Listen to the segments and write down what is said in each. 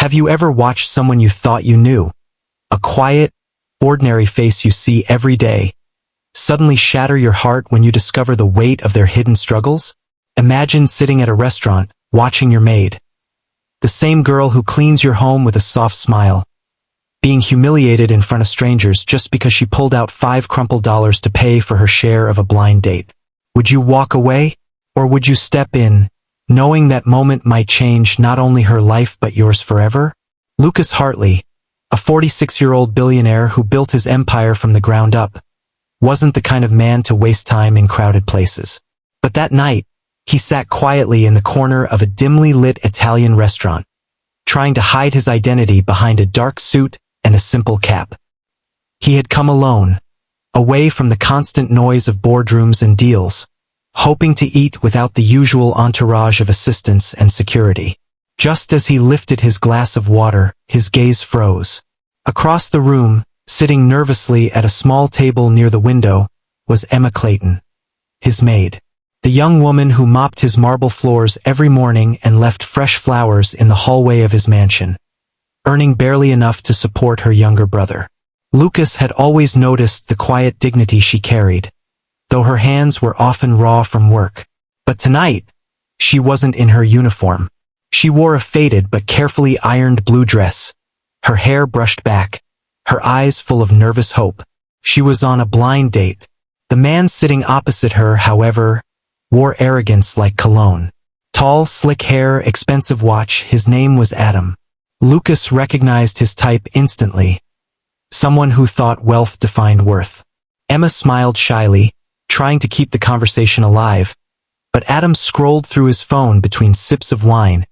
Have you ever watched someone you thought you knew? A quiet, ordinary face you see every day suddenly shatter your heart when you discover the weight of their hidden struggles? Imagine sitting at a restaurant, watching your maid, the same girl who cleans your home with a soft smile, being humiliated in front of strangers just because she pulled out 5 crumpled dollars to pay for her share of a blind date. Would you walk away? Or would you step in, knowing that moment might change not only her life but yours forever? Lucas Hartley, a 46-year-old billionaire who built his empire from the ground up, wasn't the kind of man to waste time in crowded places. But that night, he sat quietly in the corner of a dimly lit Italian restaurant, trying to hide his identity behind a dark suit and a simple cap. He had come alone, away from the constant noise of boardrooms and deals, hoping to eat without the usual entourage of assistants and security. Just as he lifted his glass of water, his gaze froze. Across the room, sitting nervously at a small table near the window, was Emma Clayton, his maid. The young woman who mopped his marble floors every morning and left fresh flowers in the hallway of his mansion, earning barely enough to support her younger brother. Lucas had always noticed the quiet dignity she carried, though her hands were often raw from work. But tonight, she wasn't in her uniform. She wore a faded but carefully ironed blue dress, her hair brushed back, her eyes full of nervous hope. She was on a blind date. The man sitting opposite her, however, wore arrogance like cologne. Tall, slick hair, expensive watch, his name was Adam. Lucas recognized his type instantly. Someone who thought wealth defined worth. Emma smiled shyly, trying to keep the conversation alive, but Adam scrolled through his phone between sips of wine,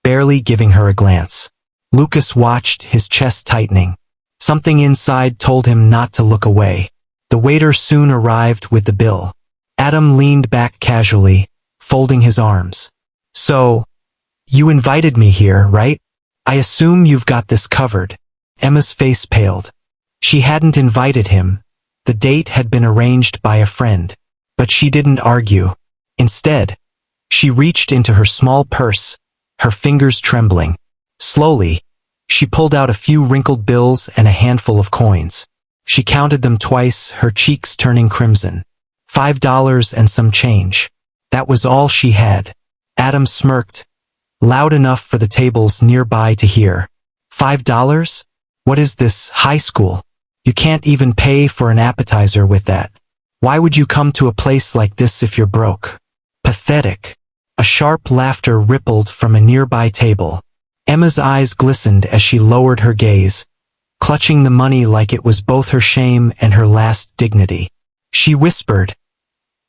barely giving her a glance. Lucas watched, his chest tightening. Something inside told him not to look away. The waiter soon arrived with the bill. Adam leaned back casually, folding his arms. "So, you invited me here, right? I assume you've got this covered." Emma's face paled. She hadn't invited him. The date had been arranged by a friend. But she didn't argue. Instead, she reached into her small purse, her fingers trembling. Slowly, she pulled out a few wrinkled bills and a handful of coins. She counted them twice, her cheeks turning crimson. $5 and some change. That was all she had. Adam smirked, loud enough for the tables nearby to hear. $5? What is this, high school? You can't even pay for an appetizer with that. Why would you come to a place like this if you're broke? Pathetic. A sharp laughter rippled from a nearby table. Emma's eyes glistened as she lowered her gaze, clutching the money like it was both her shame and her last dignity. She whispered,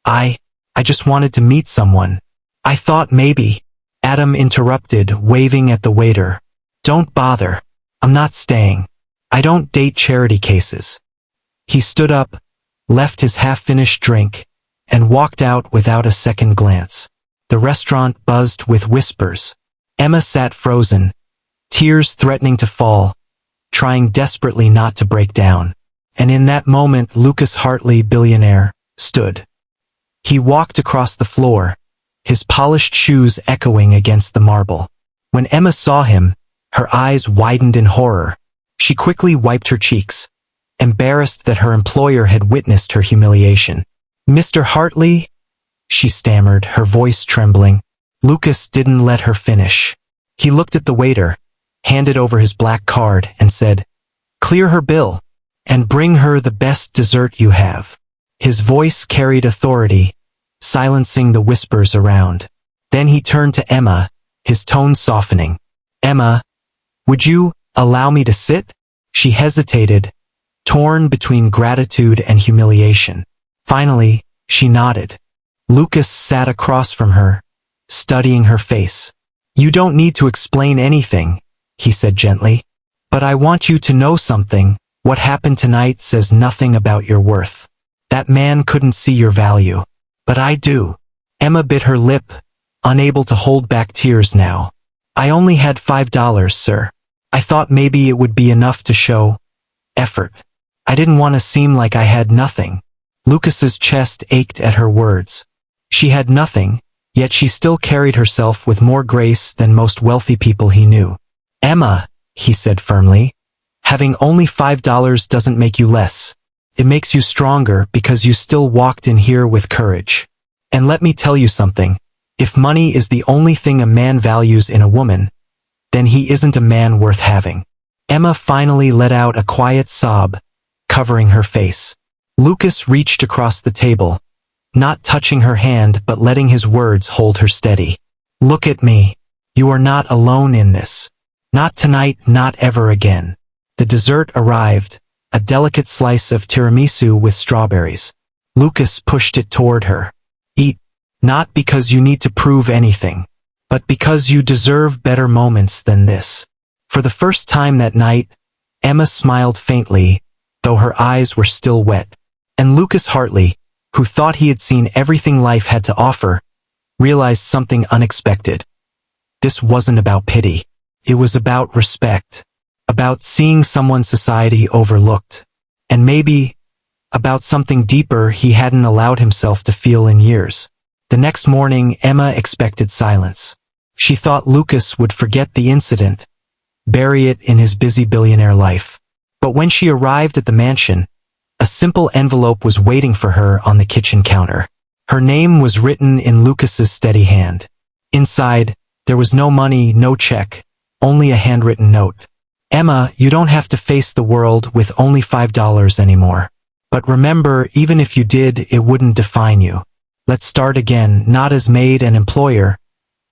I just wanted to meet someone. I thought maybe." Adam interrupted, waving at the waiter. "Don't bother. I'm not staying. I don't date charity cases." He stood up, left his half-finished drink, and walked out without a second glance. The restaurant buzzed with whispers. Emma sat frozen, tears threatening to fall, trying desperately not to break down. And in that moment, Lucas Hartley, billionaire, stood. He walked across the floor, his polished shoes echoing against the marble. When Emma saw him, her eyes widened in horror. She quickly wiped her cheeks, embarrassed that her employer had witnessed her humiliation. "Mr. Hartley?" she stammered, her voice trembling. Lucas didn't let her finish. He looked at the waiter, handed over his black card, and said, "Clear her bill, and bring her the best dessert you have." His voice carried authority, silencing the whispers around. Then he turned to Emma, his tone softening. "Emma, would you allow me to sit?" She hesitated, torn between gratitude and humiliation. Finally, she nodded. Lucas sat across from her, studying her face. "You don't need to explain anything," he said gently. "But I want you to know something. What happened tonight says nothing about your worth. That man couldn't see your value. But I do." Emma bit her lip, unable to hold back tears now. "I only had $5, sir. I thought maybe it would be enough to show effort. I didn't want to seem like I had nothing." Lucas's chest ached at her words. She had nothing, yet she still carried herself with more grace than most wealthy people he knew. Emma, he said firmly, having only $5 doesn't make you less. It makes you stronger because you still walked in here with courage. And let me tell you something. If money is the only thing a man values in a woman, then he isn't a man worth having. Emma finally let out a quiet sob, covering her face. Lucas reached across the table, not touching her hand but letting his words hold her steady. Look at me. You are not alone in this. Not tonight, not ever again. The dessert arrived, a delicate slice of tiramisu with strawberries. Lucas pushed it toward her. Eat, not because you need to prove anything, but because you deserve better moments than this. For the first time that night, Emma smiled faintly, though her eyes were still wet. And Lucas Hartley, who thought he had seen everything life had to offer, realized something unexpected. This wasn't about pity. It was about respect. About seeing someone society overlooked. And maybe about something deeper he hadn't allowed himself to feel in years. The next morning, Emma expected silence. She thought Lucas would forget the incident, bury it in his busy billionaire life. But when she arrived at the mansion, a simple envelope was waiting for her on the kitchen counter. Her name was written in Lucas's steady hand. Inside, there was no money, no check, only a handwritten note. Emma, you don't have to face the world with only $5 anymore. But remember, even if you did, it wouldn't define you. Let's start again, not as maid and employer,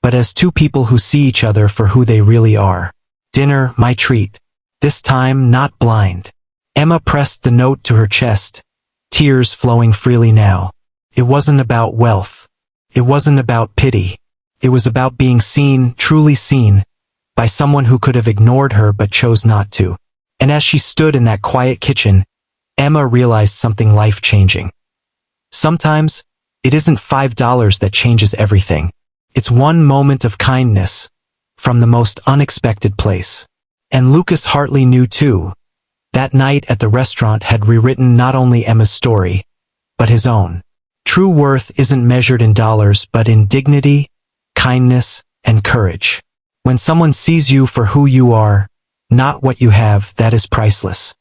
but as two people who see each other for who they really are. Dinner, my treat. This time, not blind. Emma pressed the note to her chest, tears flowing freely now. It wasn't about wealth. It wasn't about pity. It was about being seen, truly seen, by someone who could have ignored her but chose not to. And as she stood in that quiet kitchen, Emma realized something life-changing. Sometimes, it isn't $5 that changes everything. It's one moment of kindness, from the most unexpected place. And Lucas Hartley knew too. That night at the restaurant had rewritten not only Emma's story, but his own. True worth isn't measured in dollars but in dignity, kindness, and courage. When someone sees you for who you are, not what you have, that is priceless.